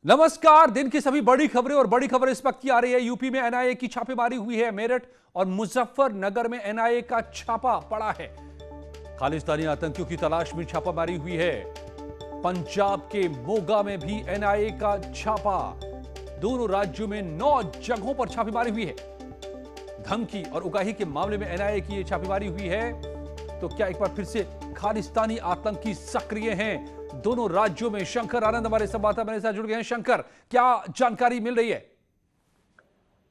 नमस्कार। दिन की सभी बड़ी खबरें और बड़ी खबर इस वक्त की आ रही है। यूपी में एनआईए की छापेमारी हुई है। मेरठ और मुजफ्फरनगर में एनआईए का छापा पड़ा है। खालिस्तानी आतंकियों की तलाश में छापामारी हुई है। पंजाब के मोगा में भी एनआईए का छापा। दोनों राज्यों में 9 जगहों पर छापेमारी हुई है। धमकी और उगाही के मामले में एनआईए की यह छापेमारी हुई है। तो क्या एक बार फिर से खालिस्तानी आतंकी सक्रिय हैं दोनों राज्यों में? शंकर आनंद हमारे संवाददाता मेरे साथ जुड़ गए हैं। शंकर, क्या जानकारी मिल रही है?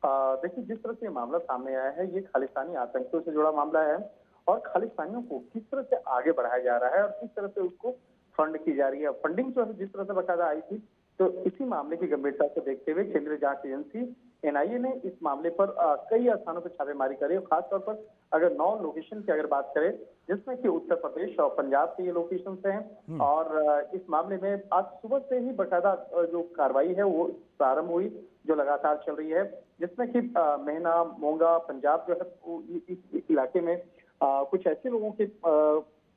देखिए, जिस तरह से मामला सामने आया है, ये खालिस्तानी आतंकियों से जुड़ा मामला है और खालिस्तानियों को किस तरह से आगे बढ़ाया जा रहा है और किस तरह से उसको फंड की जा रही है। फंडिंग जो है जिस तरह से बकायदा आई थी, तो इसी मामले की गंभीरता को देखते हुए केंद्रीय जांच एजेंसी एनआईए ने इस मामले पर कई स्थानों पर छापेमारी करी और खासतौर पर अगर 9 लोकेशन की अगर बात करें, जिसमें कि उत्तर प्रदेश और पंजाब के ये लोकेशन हैं और इस मामले में आज सुबह से ही बकायदा जो कार्रवाई है वो प्रारंभ हुई, जो लगातार चल रही है, जिसमें कि मेहना, मोगा, पंजाब जो है इस इलाके में कुछ ऐसे लोगों के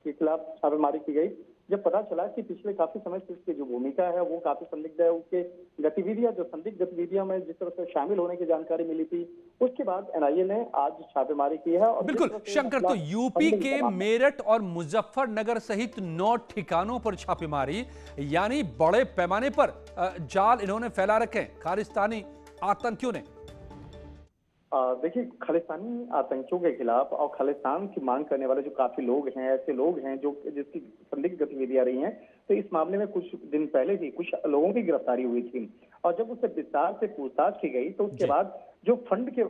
खिलाफ छापेमारी की गई जब पता चला कि पिछले काफी समय से उसकी जो भूमिका है वो काफी संदिग्ध है। उसके गतिविधियां जो संदिग्ध गतिविधियों में जिस तरह से शामिल होने की जानकारी मिली थी, उसके बाद एनआईए ने आज छापेमारी की है। और बिल्कुल शंकर, तो यूपी के मेरठ और मुजफ्फरनगर सहित 9 ठिकानों पर छापेमारी, यानी बड़े पैमाने पर जाल इन्होंने फैला रखे हैं खालिस्तानी आतंकियों ने। देखिए, खालिस्तानी आतंकियों के खिलाफ और खालिस्तान की मांग करने वाले जो काफी लोग हैं, ऐसे लोग हैं जो जिसकी संदिग्ध गतिविधियां रही हैं, तो इस मामले में कुछ दिन पहले ही कुछ लोगों की गिरफ्तारी हुई थी और जब उससे विस्तार से पूछताछ की गई तो उसके बाद जो फंड के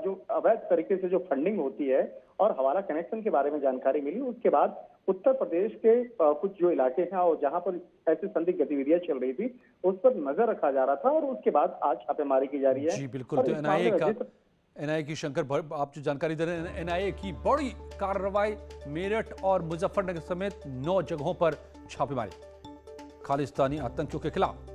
जो अवैध तरीके से जो फंडिंग होती है और हवाला कनेक्शन के बारे में जानकारी मिली, उसके बाद उत्तर प्रदेश के कुछ जो इलाके हैं और जहां पर ऐसी संदिग्ध गतिविधियां चल रही थी उस पर नजर रखा जा रहा था और उसके बाद आज छापेमारी की जा रही है। जी बिल्कुल। तो एनआईए की, शंकर आप जो जानकारी दे रहे हैं, एनआईए की बड़ी कार्रवाई मेरठ और मुजफ्फरनगर समेत 9 जगहों पर छापेमारी खालिस्तानी आतंकियों के खिलाफ।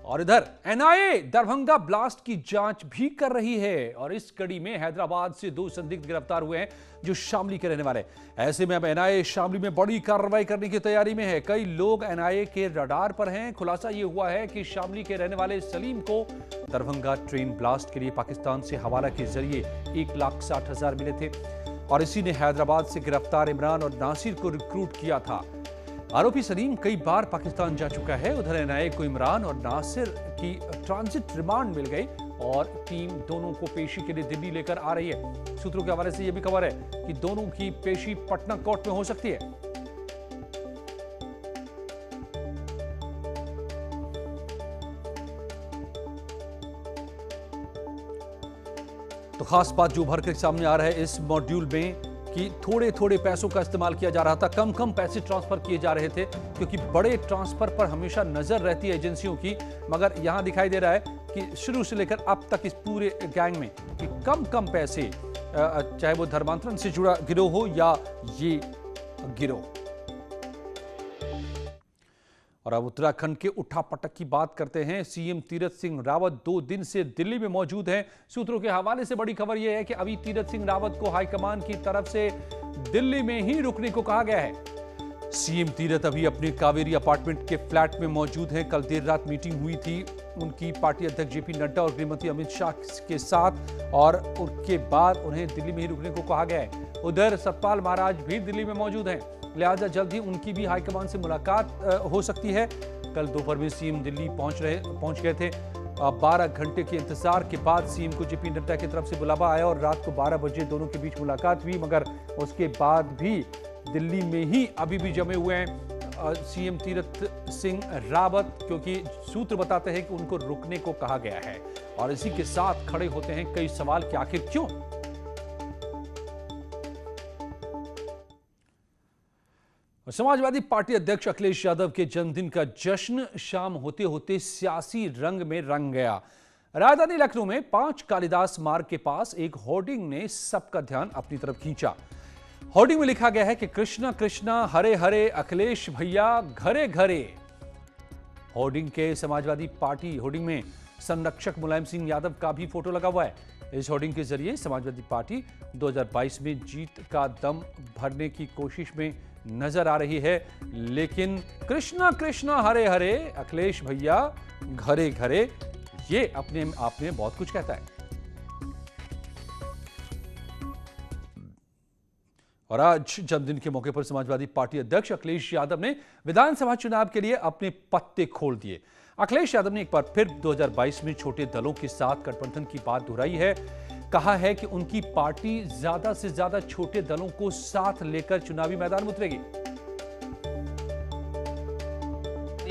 और इधर एनआईए दरभंगा ब्लास्ट की जांच भी कर रही है और इस कड़ी में हैदराबाद से 2 संदिग्ध गिरफ्तार हुए हैं जो शामली के रहने वाले हैं। ऐसे में अब एनआईए शामली में बड़ी कार्रवाई करने की तैयारी में है। कई लोग एनआईए के रडार पर हैं। खुलासा यह हुआ है कि शामली के रहने वाले सलीम को दरभंगा ट्रेन ब्लास्ट के लिए पाकिस्तान से हवाला के जरिए 1,60,000 मिले थे और इसी ने हैदराबाद से गिरफ्तार इमरान और नासिर को रिक्रूट किया था। आरोपी सलीम कई बार पाकिस्तान जा चुका है। उधर एनआईए को इमरान और नासिर की ट्रांजिट रिमांड मिल गई और टीम दोनों को पेशी के लिए दिल्ली लेकर आ रही है। सूत्रों के हवाले से यह भी खबर है कि दोनों की पेशी पटना कोर्ट में हो सकती है। तो खास बात जो उभर कर सामने आ रहा है इस मॉड्यूल में कि थोड़े थोड़े पैसों का इस्तेमाल किया जा रहा था, कम कम पैसे ट्रांसफर किए जा रहे थे, क्योंकि बड़े ट्रांसफर पर हमेशा नजर रहती है एजेंसियों की। मगर यहां दिखाई दे रहा है कि शुरू से लेकर अब तक इस पूरे गैंग में कि कम कम पैसे, चाहे वो धर्मांतरण से जुड़ा गिरोह हो या ये गिरोह। और अब उत्तराखंड के उठापटक की बात करते हैं। सीएम तीरथ सिंह रावत 2 दिन से दिल्ली में मौजूद हैं। सूत्रों के हवाले से बड़ी खबर यह है कि अभी तीरथ सिंह रावत को हाईकमान की तरफ से दिल्ली में ही रुकने को कहा गया है। सीएम तीरथ अभी अपने कावेरी अपार्टमेंट के फ्लैट में मौजूद हैं। कल देर रात मीटिंग हुई थी उनकी पार्टी अध्यक्ष जेपी नड्डा और गृहमंत्री अमित शाह के साथ और उसके बाद उन्हें दिल्ली में ही रुकने को कहा गया है। उधर सतपाल महाराज भी दिल्ली में मौजूद हैं, लिहाजा जल्द ही उनकी भी हाईकमान से मुलाकात हो सकती है। कल दोपहर में सीएम दिल्ली पहुंच गए थे। 12 घंटे के इंतजार के बाद सीएम को जेपी नड्डा की तरफ से बुलावा आया और रात को 12 बजे दोनों के बीच मुलाकात हुई। मगर उसके बाद भी दिल्ली में ही अभी भी जमे हुए हैं सीएम तीरथ सिंह रावत, क्योंकि सूत्र बताते हैं कि उनको रुकने को कहा गया है। और इसी के साथ खड़े होते हैं कई सवाल कि आखिर क्यों। समाजवादी पार्टी अध्यक्ष अखिलेश यादव के जन्मदिन का जश्न शाम होते होते सियासी रंग में रंग गया। राजधानी लखनऊ में 5 कालिदास मार्ग के पास एक होर्डिंग ने सबका ध्यान अपनी तरफ खींचा। होर्डिंग में लिखा गया है कि कृष्णा कृष्णा हरे हरे अखिलेश भैया घरे घरे। होर्डिंग में संरक्षक मुलायम सिंह यादव का भी फोटो लगा हुआ है। इस होर्डिंग के जरिए समाजवादी पार्टी 2022 में जीत का दम भरने की कोशिश में नजर आ रही है। लेकिन कृष्णा कृष्णा हरे हरे अखिलेश भैया घरे घरे, ये अपने आप में बहुत कुछ कहता है। और आज जन्मदिन के मौके पर समाजवादी पार्टी अध्यक्ष अखिलेश यादव ने विधानसभा चुनाव के लिए अपने पत्ते खोल दिए। अखिलेश यादव ने एक बार फिर 2022 में छोटे दलों के साथ गठबंधन की बात दोहराई है। कहा है कि उनकी पार्टी ज्यादा से ज्यादा छोटे दलों को साथ लेकर चुनावी मैदान में उतरेगी।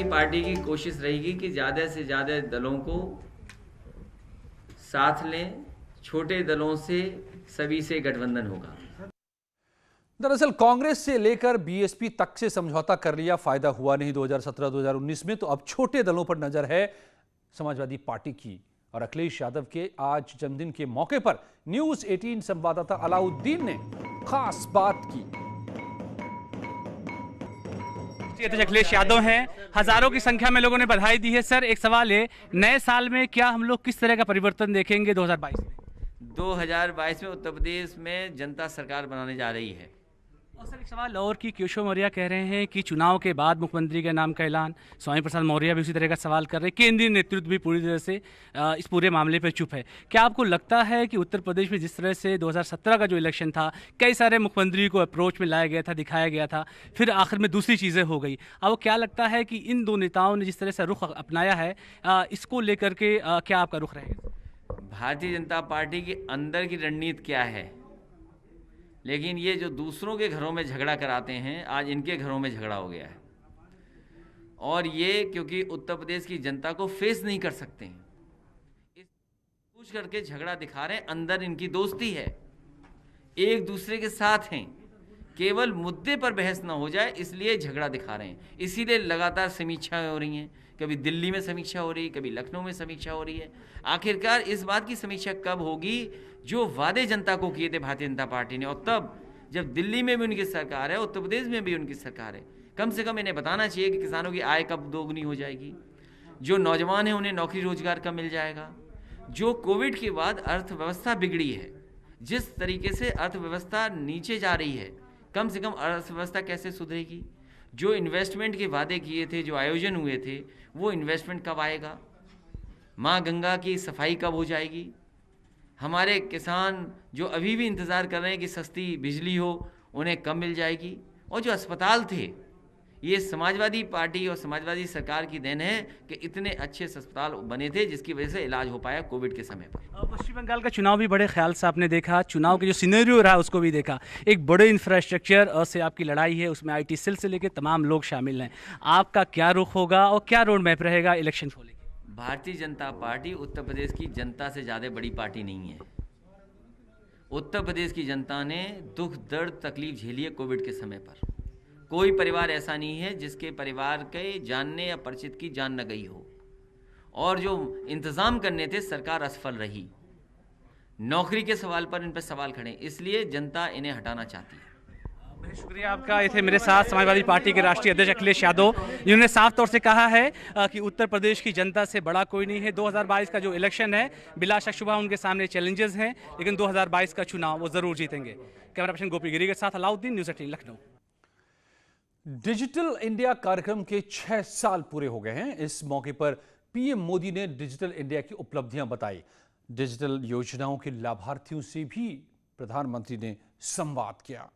पार्टी की कोशिश रहेगी कि ज्यादा से ज्यादा दलों को साथ लें, छोटे दलों से सभी से गठबंधन होगा। दरअसल कांग्रेस से लेकर बीएसपी तक से समझौता कर लिया, फायदा हुआ नहीं 2017-2019 में, तो अब छोटे दलों पर नजर है समाजवादी पार्टी की। और अखिलेश यादव के आज जन्मदिन के मौके पर न्यूज 18 संवाददाता अलाउद्दीन ने खास बात की। अखिलेश यादव हैं, हजारों की संख्या में लोगों ने बधाई दी है। सर, एक सवाल है, नए साल में क्या हम लोग किस तरह का परिवर्तन देखेंगे 2022 में? 2022 में उत्तर प्रदेश में जनता सरकार बनाने जा रही है। और सर एक सवाल और कि केशव मौर्य कह रहे हैं कि चुनाव के बाद मुख्यमंत्री के नाम का ऐलान, स्वामी प्रसाद मौर्य भी उसी तरह का सवाल कर रहे हैं, केंद्रीय नेतृत्व भी पूरी तरह से इस पूरे मामले पर चुप है। क्या आपको लगता है कि उत्तर प्रदेश में जिस तरह से 2017 का जो इलेक्शन था, कई सारे मुख्यमंत्री को अप्रोच में लाया गया था, दिखाया गया था, फिर आखिर में दूसरी चीज़ें हो गई, अब क्या लगता है कि इन दो नेताओं ने जिस तरह से रुख अपनाया है, इसको लेकर के क्या आपका रुख रहेगा? भारतीय जनता पार्टी के अंदर की रणनीति क्या है, लेकिन ये जो दूसरों के घरों में झगड़ा कराते हैं, आज इनके घरों में झगड़ा हो गया है। और ये क्योंकि उत्तर प्रदेश की जनता को फेस नहीं कर सकते हैं, इस पूछ करके झगड़ा दिखा रहे हैं। अंदर इनकी दोस्ती है, एक दूसरे के साथ हैं, केवल मुद्दे पर बहस ना हो जाए इसलिए झगड़ा दिखा रहे हैं। इसीलिए लगातार समीक्षाएं हो रही हैं, कभी दिल्ली में समीक्षा हो रही है, कभी लखनऊ में समीक्षा हो रही है। आखिरकार इस बात की समीक्षा कब होगी जो वादे जनता को किए थे भारतीय जनता पार्टी ने, और तब जब दिल्ली में भी उनकी सरकार है, उत्तर प्रदेश में भी उनकी सरकार है, कम से कम इन्हें बताना चाहिए कि किसानों की आय कब दोगुनी हो जाएगी, जो नौजवान हैं उन्हें नौकरी रोजगार कब मिल जाएगा, जो कोविड के बाद अर्थव्यवस्था बिगड़ी है, जिस तरीके से अर्थव्यवस्था नीचे जा रही है, कम से कम अर्थव्यवस्था कैसे सुधरेगी, जो इन्वेस्टमेंट के वादे किए थे, जो आयोजन हुए थे, वो इन्वेस्टमेंट कब आएगा, माँ गंगा की सफाई कब हो जाएगी, हमारे किसान जो अभी भी इंतज़ार कर रहे हैं कि सस्ती बिजली हो, उन्हें कब मिल जाएगी, और जो अस्पताल थे, ये समाजवादी पार्टी और समाजवादी सरकार की देन है कि इतने अच्छे अस्पताल बने थे जिसकी वजह से इलाज हो पाया कोविड के समय पर। पश्चिम बंगाल का चुनाव भी बड़े ख्याल से आपने देखा, चुनाव के जो सिनेरियो रहा उसको भी देखा, एक बड़े इंफ्रास्ट्रक्चर से आपकी लड़ाई है, उसमें IT सेल से लेकर तमाम लोग शामिल हैं। आपका क्या रुख होगा और क्या रोड मैप रहेगा इलेक्शन को लेकर? भारतीय जनता पार्टी उत्तर प्रदेश की जनता से ज़्यादा बड़ी पार्टी नहीं है। उत्तर प्रदेश की जनता ने दुख दर्द तकलीफ झेली है कोविड के समय पर। कोई परिवार ऐसा नहीं है जिसके परिवार के जानने या परिचित की जान न गई हो, और जो इंतज़ाम करने थे सरकार असफल रही। नौकरी के सवाल पर इन पर सवाल खड़े, इसलिए जनता इन्हें हटाना चाहती है। बहुत शुक्रिया आपका। ये थे मेरे साथ समाजवादी पार्टी के राष्ट्रीय अध्यक्ष अखिलेश यादव, जिन्होंने साफ तौर से कहा है कि उत्तर प्रदेश की जनता से बड़ा कोई नहीं है। 2022 का जो इलेक्शन है, बिला शक शुबा उनके सामने चैलेंजेस हैं, लेकिन 2022 का चुनाव वो जरूर जीतेंगे। कैमरा पर्सन गोपी गिरी के साथ Alauddin, news 18 Lucknow. Digital India कार्यक्रम के 6 साल पूरे हो गए हैं। इस मौके पर पीएम मोदी ने डिजिटल इंडिया की उपलब्धियां बताई। डिजिटल योजनाओं के लाभार्थियों से भी प्रधानमंत्री ने संवाद किया।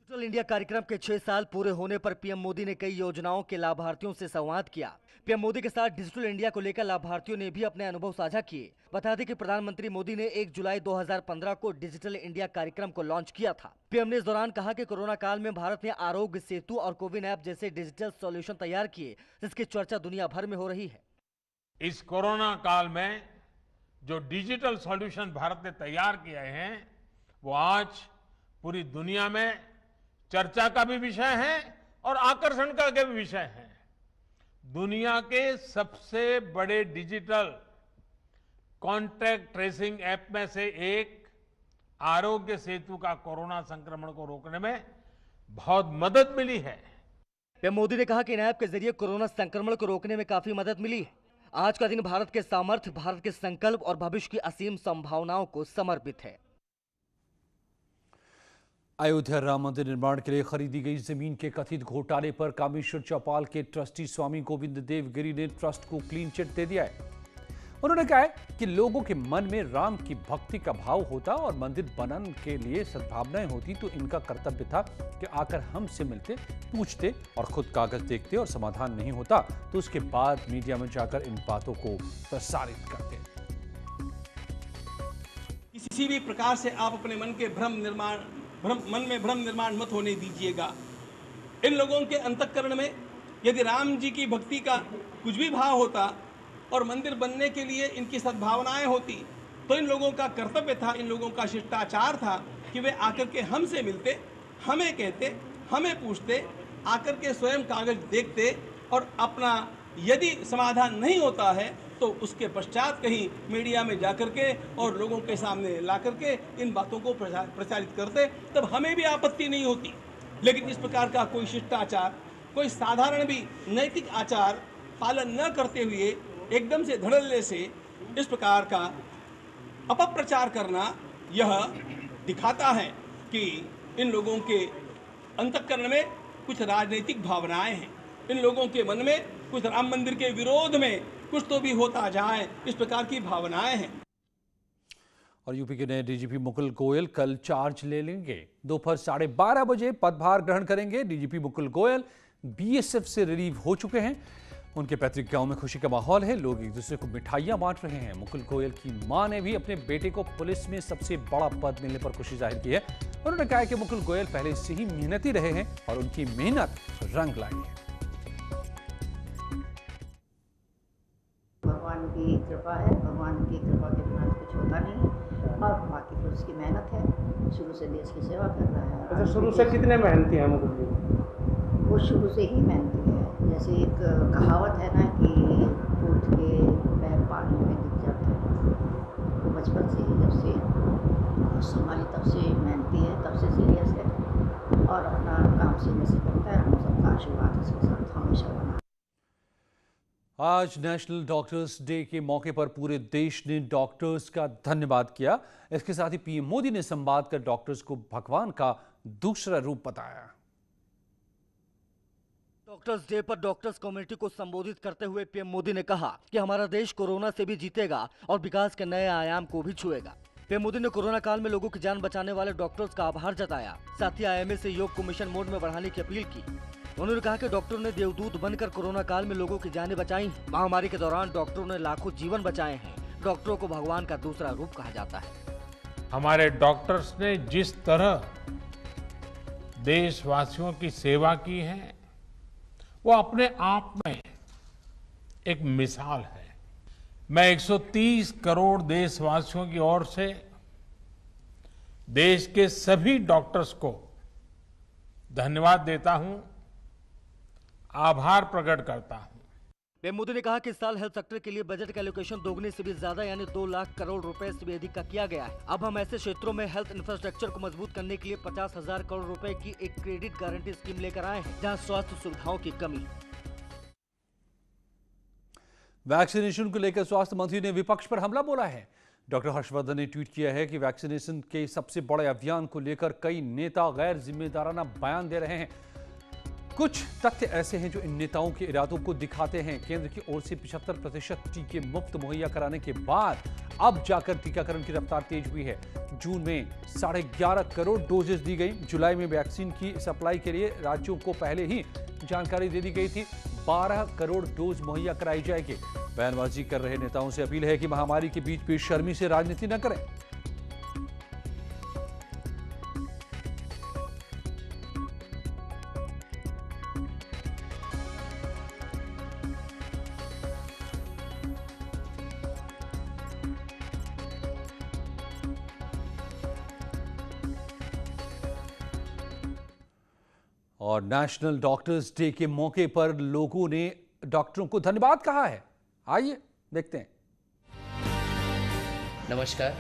डिजिटल इंडिया कार्यक्रम के 6 साल पूरे होने पर पीएम मोदी ने कई योजनाओं के लाभार्थियों से संवाद किया। पीएम मोदी के साथ डिजिटल इंडिया को लेकर लाभार्थियों ने भी अपने अनुभव साझा किए। बता दें कि प्रधानमंत्री मोदी ने 1 जुलाई 2015 को डिजिटल इंडिया कार्यक्रम को लॉन्च किया था। पीएम ने इस दौरान कहा कि कोरोना काल में भारत ने आरोग्य सेतु और कोविन ऐप जैसे डिजिटल सॉल्यूशन तैयार किए, जिसकी चर्चा दुनिया भर में हो रही है। इस कोरोना काल में जो डिजिटल सॉल्यूशन भारत ने तैयार किए हैं, वो आज पूरी दुनिया में चर्चा का भी विषय है और आकर्षण का भी विषय है। दुनिया के सबसे बड़े डिजिटल कॉन्टैक्ट ट्रेसिंग ऐप में से एक आरोग्य सेतु का कोरोना संक्रमण को रोकने में बहुत मदद मिली है। पीएम मोदी ने कहा कि इन ऐप के जरिए कोरोना संक्रमण को रोकने में काफी मदद मिली है। आज का दिन भारत के सामर्थ्य, भारत के संकल्प और भविष्य की असीम संभावनाओं को समर्पित है। अयोध्या राम मंदिर निर्माण के लिए खरीदी गई जमीन के कथित घोटाले पर कामेश्वर चौपाल के ट्रस्टी स्वामी गोविंद देव गिरी ने ट्रस्ट को क्लीन चिट दे दिया है। उन्होंने कहा है कि लोगों के मन में राम की भक्ति का भाव होता और मंदिर बनाने के लिए सद्भावनाएं होती तो इनका कर्तव्य था कि आकर हमसे मिलते, पूछते और खुद कागज देखते, और समाधान नहीं होता तो उसके बाद मीडिया में जाकर इन बातों को प्रसारित करते। किसी भी प्रकार से आप अपने मन के मन में भ्रम निर्माण मत होने दीजिएगा। इन लोगों के अंतःकरण में यदि राम जी की भक्ति का कुछ भी भाव होता और मंदिर बनने के लिए इनकी सद्भावनाएं होती तो इन लोगों का कर्तव्य था, इन लोगों का शिष्टाचार था कि वे आकर के हमसे मिलते, हमें कहते, हमें पूछते, आकर के स्वयं कागज देखते और अपना यदि समाधान नहीं होता है तो उसके पश्चात कहीं मीडिया में जाकर के और लोगों के सामने ला करके इन बातों को प्रचारित करते, तब हमें भी आपत्ति नहीं होती। लेकिन इस प्रकार का कोई शिष्टाचार, कोई साधारण भी नैतिक आचार पालन न करते हुए एकदम से धड़ल्ले से इस प्रकार का अपप्रचार करना यह दिखाता है कि इन लोगों के अंतःकरण में कुछ राजनीतिक भावनाएं हैं, इन लोगों के मन में कुछ राम मंदिर के विरोध में कुछ तो भी होता जाए, इस प्रकार की भावनाएं हैं। और यूपी के नए डीजीपी मुकुल गोयल कल चार्ज ले लेंगे। दोपहर 12:30 बजे पदभार ग्रहण करेंगे। डीजीपी मुकुल गोयल बीएसएफ से रिलीव हो चुके हैं। उनके पैतृक गांव में खुशी का माहौल है, लोग एक दूसरे को मिठाइयां बांट रहे हैं। मुकुल गोयल की मां ने भी अपने बेटे को पुलिस में सबसे बड़ा पद मिलने पर खुशी जाहिर की है। उन्होंने कहा कि मुकुल गोयल पहले से ही मेहनती रहे हैं और उनकी मेहनत रंग लाई है। भगवान की कृपा है, भगवान की कृपा के बिना कुछ होता नहीं है और बाकी फिर उसकी मेहनत है, शुरू से देश की सेवा कर रहा है। अच्छा, शुरू से कितने मेहनती हैं मुकुल जी? वो शुरू से ही मेहनती है। जैसे एक कहावत है ना कि ऊँट के पैर पानी में दिख जाते हैं, तो बचपन से ही जब से संभाली तब से मेहनती है, तब से सीरियस है और अपना काम सीने से करता है। हम सबका आशीर्वाद इसके साथ हमेशा बना। आज नेशनल डॉक्टर्स डे के मौके पर पूरे देश ने डॉक्टर्स का धन्यवाद किया। इसके साथ ही पीएम मोदी ने संवाद कर डॉक्टर्स को भगवान का दूसरा रूप बताया। डॉक्टर्स डे पर डॉक्टर्स कम्युनिटी को संबोधित करते हुए पीएम मोदी ने कहा कि हमारा देश कोरोना से भी जीतेगा और विकास के नए आयाम को भी छुएगा। पीएम मोदी ने कोरोना काल में लोगों की जान बचाने वाले डॉक्टर्स का आभार जताया। साथ ही आईएमए से योग को मिशन मोड में बढ़ाने की अपील की। उन्होंने कहा कि डॉक्टरों ने देवदूत बनकर कोरोना काल में लोगों की जानें बचाई। महामारी के दौरान डॉक्टरों ने लाखों जीवन बचाए हैं। डॉक्टरों को भगवान का दूसरा रूप कहा जाता है। हमारे डॉक्टर्स ने जिस तरह देशवासियों की सेवा की है वो अपने आप में एक मिसाल है। मैं 130 करोड़ देशवासियों की ओर से देश के सभी डॉक्टर्स को धन्यवाद देता हूं, आभार प्रकट करता हूं। पीएम मोदी ने कहा कि इस साल हेल्थ सेक्टर के लिए बजट का एलोकेशन दोगुने से भी ज्यादा यानी 2 लाख करोड़ रुपए से भी अधिक का किया गया है। अब हम ऐसे क्षेत्रों में हेल्थ इंफ्रास्ट्रक्चर को मजबूत करने के लिए 50,000 करोड़ रुपए की एक क्रेडिट गारंटी स्कीम लेकर आए हैं, जहां स्वास्थ्य सुविधाओं की कमी है। वैक्सीनेशन को लेकर स्वास्थ्य मंत्री ने विपक्ष पर हमला बोला है। डॉक्टर हर्षवर्धन ने ट्वीट किया है कि वैक्सीनेशन के सबसे बड़े अभियान को लेकर कई नेता गैर जिम्मेदाराना बयान दे रहे हैं। कुछ तथ्य ऐसे हैं जो इन नेताओं के इरादों को दिखाते हैं। केंद्र की ओर से 75% टीके मुफ्त मुहैया कराने के बाद अब जाकर टीकाकरण की रफ्तार तेज हुई है। जून में 11.5 करोड़ डोजेस दी गई। जुलाई में वैक्सीन की सप्लाई के लिए राज्यों को पहले ही जानकारी दे दी गई थी। 12 करोड़ डोज मुहैया कराई जाएगी। बयानबाजी कर रहे नेताओं से अपील है कि महामारी के बीच बेशर्मी से राजनीति न करें। और नेशनल डॉक्टर्स डे के मौके पर लोगों ने डॉक्टरों को धन्यवाद कहा है। आइए देखते हैं। नमस्कार,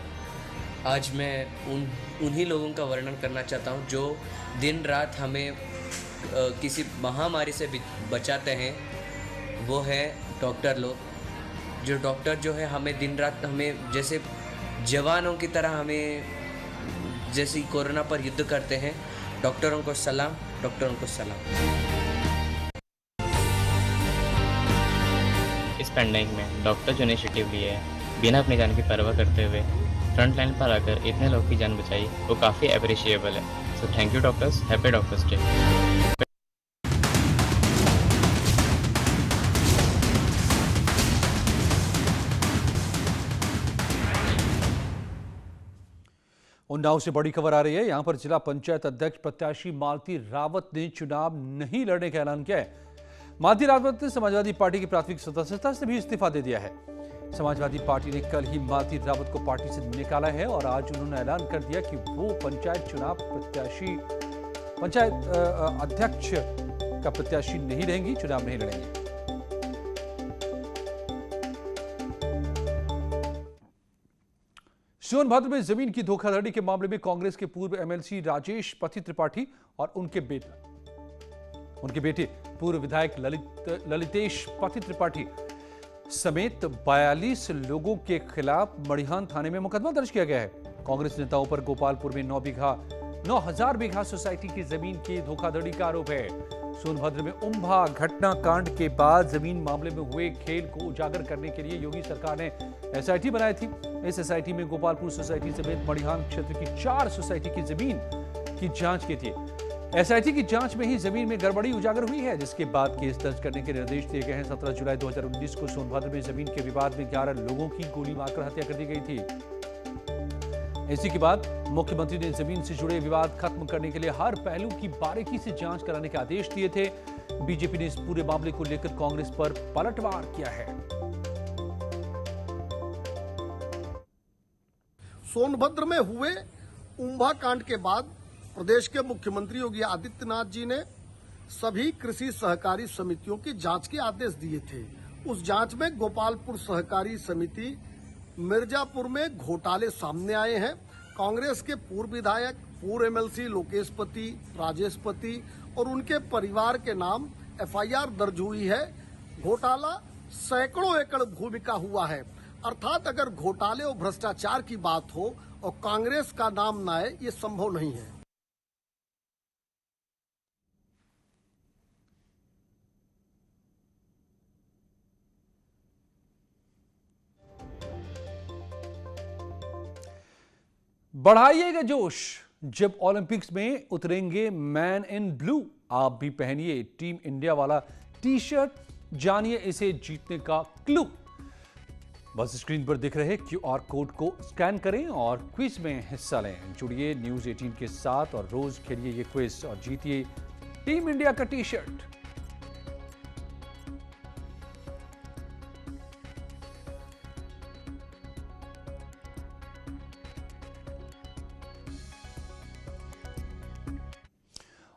आज मैं उन्हीं लोगों का वर्णन करना चाहता हूं जो दिन रात हमें किसी महामारी से बचाते हैं। वो है डॉक्टर लोग। जो डॉक्टर जो है हमें दिन रात हमें जैसे जवानों की तरह हमें जैसे कोरोना पर युद्ध करते हैं। डॉक्टरों को सलाम, डॉक्टरों को सलाम। इस पैंडेमिक में डॉक्टर जो इनिशिएटिव लिए है, बिना अपनी जान की परवाह करते हुए फ्रंट लाइन पर आकर इतने लोग की जान बचाई, वो काफ़ी अप्रिशिएबल है। So thank you doctors, happy doctors day. Unnao से बड़ी खबर आ रही है। यहां पर जिला पंचायत अध्यक्ष प्रत्याशी मालती रावत ने चुनाव नहीं लड़ने का ऐलान किया है। मालती रावत ने समाजवादी पार्टी की प्राथमिक सदस्यता से भी इस्तीफा दे दिया है। समाजवादी पार्टी ने कल ही मालती रावत को पार्टी से निकाला है और आज उन्होंने ऐलान कर दिया कि वो पंचायत अध्यक्ष का प्रत्याशी नहीं रहेंगी, चुनाव नहीं लड़ेंगी। सोनभद्र में जमीन की धोखाधड़ी के मामले में कांग्रेस के पूर्व एमएलसी राजेश पति त्रिपाठी और उनके बेटे पूर्व विधायक ललितेश पति त्रिपाठी समेत 42 लोगों के खिलाफ मड़िहान थाने में मुकदमा दर्ज किया गया है। कांग्रेस नेताओं पर गोपालपुर में 9,000 बीघा सोसाइटी की जमीन की धोखाधड़ी का आरोप है। सोनभद्र में उम्भा घटनाकांड के बाद जमीन मामले में हुए खेल को उजागर करने के लिए योगी सरकार ने एसआईटी बनाई थी। इस एसआईटी में गोपालपुर सोसाइटी समेत मड़िहान क्षेत्र की 4 सोसाइटी की जमीन की जांच की थी। एसआईटी की जांच में ही जमीन में गड़बड़ी उजागर हुई है, जिसके बाद केस दर्ज करने के निर्देश दिए गए हैं। 17 जुलाई 2019 को सोनभद्र में जमीन के विवाद में 11 लोगों की गोली मारकर हत्या कर दी गई थी। इसी के बाद मुख्यमंत्री ने जमीन से जुड़े विवाद खत्म करने के लिए हर पहलू की बारीकी से जांच कराने के आदेश दिए थे। बीजेपी ने इस पूरे मामले को लेकर कांग्रेस पर पलटवार किया है। सोनभद्र में हुए उम्भा कांड के बाद प्रदेश के मुख्यमंत्री योगी आदित्यनाथ जी ने सभी कृषि सहकारी समितियों की जांच के आदेश दिए थे। उस जांच में गोपालपुर सहकारी समिति मिर्जापुर में घोटाले सामने आए हैं। कांग्रेस के पूर्व विधायक, पूर्व एमएलसी लोकेश पति, राजेश पति और उनके परिवार के नाम एफआईआर दर्ज हुई है। घोटाला सैकड़ों एकड़ भूमि का हुआ है। अर्थात अगर घोटाले और भ्रष्टाचार की बात हो और कांग्रेस का नाम न आए, ये संभव नहीं है। बढ़ाइएगा जोश, जब ओलंपिक्स में उतरेंगे मैन इन ब्लू। आप भी पहनिए टीम इंडिया वाला टी शर्ट, जानिए इसे जीतने का क्लू। बस स्क्रीन पर दिख रहे क्यूआर कोड को स्कैन करें और क्विज में हिस्सा लें। जुड़िए न्यूज 18 के साथ और रोज खेलिए ये क्विज और जीतिए टीम इंडिया का टी शर्ट।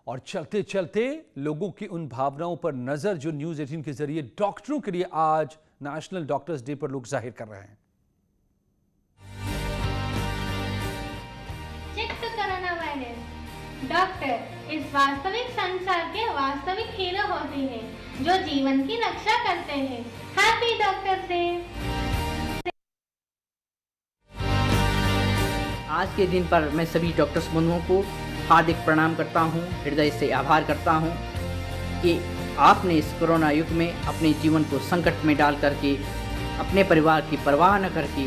और चलते चलते लोगों की उन भावनाओं पर नजर जो न्यूज 18 के जरिए डॉक्टरों के लिए आज नेशनल डॉक्टर्स डे पर लोग जाहिर कर रहे हैं। चेक तो कोरोना वायरस। डॉक्टर इस वास्तविक संसार के वास्तविक हीरो होते हैं जो जीवन की रक्षा करते हैं। Happy doctors day. आज के दिन पर मैं सभी डॉक्टर्स बंधुओं को हार्दिक प्रणाम करता हूं, हृदय से आभार करता हूं कि आपने इस कोरोना युग में अपने जीवन को संकट में डाल करके अपने परिवार की परवाह न करके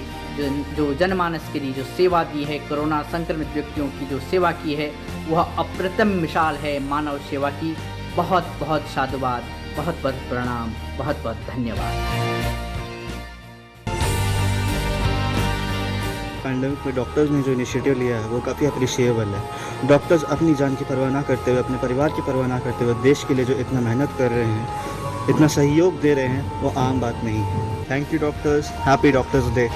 जो जनमानस के लिए जो सेवा दी है, कोरोना संक्रमित व्यक्तियों की जो सेवा की है, वह अप्रतिम मिसाल है मानव सेवा की। बहुत बहुत साधुवाद, बहुत बहुत प्रणाम, बहुत बहुत धन्यवाद। पैंडेमिक में डॉक्टर्स ने जो इनिशिएटिव लिया है वो काफ़ी अप्रिशिएबल है। डॉक्टर्स अपनी जान की परवाह ना करते हुए, अपने परिवार की परवाह ना करते हुए देश के लिए जो इतना मेहनत कर रहे हैं, इतना सहयोग दे रहे हैं, वो आम बात नहीं है। Thank you doctors, happy doctors day.